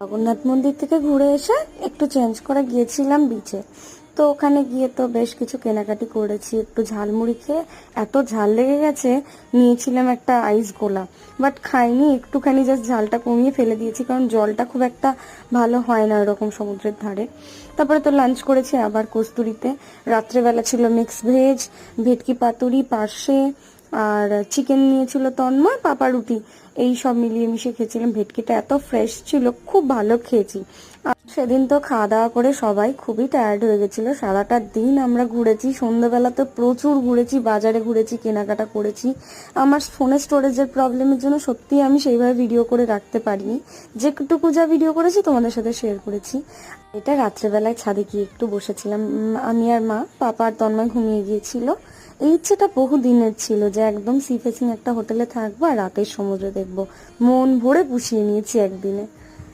জগন্নাথ মন্দির থেকে ঘুরে এসে একটু চেঞ্জ করে গিয়েছিলাম বিচে। তো ওখানে গিয়ে তো বেশ কিছু কেনাকাটি করেছি, একটু ঝালমুড়ি খেয়ে এত ঝাল লেগে গেছে, নিয়েছিলাম একটা আইস গোলা, বাট খাইনি, একটুখানি জাস্ট ঝালটা কমিয়ে ফেলে দিয়েছি, কারণ জলটা খুব একটা ভালো হয় না এরকম সমুদ্রের ধারে। তারপরে তো লাঞ্চ করেছি আবার কস্তুরিতে। রাত্রেবেলা ছিল মিক্স ভেজ, ভেটকি পাতুরি, পার্শে, আর চিকেন নিয়েছিল তন্ময়, পাপা রুটি, এই সব মিলিয়ে মিশিয়ে খেয়েছিলাম। ভেটকিটা এত ফ্রেশ ছিল, খুব ভালো খেয়েছি। আর সেদিন তো খাওয়া দাওয়া করে সবাই খুবই টায়ার্ড হয়ে গেছিল। সারাটা দিন আমরা ঘুরেছি, সন্ধ্যাবেলা তো প্রচুর ঘুরেছি, বাজারে ঘুরেছি, কেনাকাটা করেছি। আমার ফোনে স্টোরেজের প্রবলেমের জন্য সত্যিই আমি সেইভাবে ভিডিও করে রাখতে পারিনি, যেটুকু যা ভিডিও করেছি তোমাদের সাথে শেয়ার করেছি। এটা রাত্রেবেলায় ছাদে গিয়ে একটু বসেছিলাম, আমি আর মা। পাপা আর তন্ময় ঘুমিয়ে গিয়েছিল। এই ইচ্ছেটা বহু দিনের ছিল যে একদম সি ফেসিং একটা হোটেলে থাকবো আর রাতের সমুদ্র দেখবো। মন ভরে পুষিয়ে নিয়েছি একদিনে।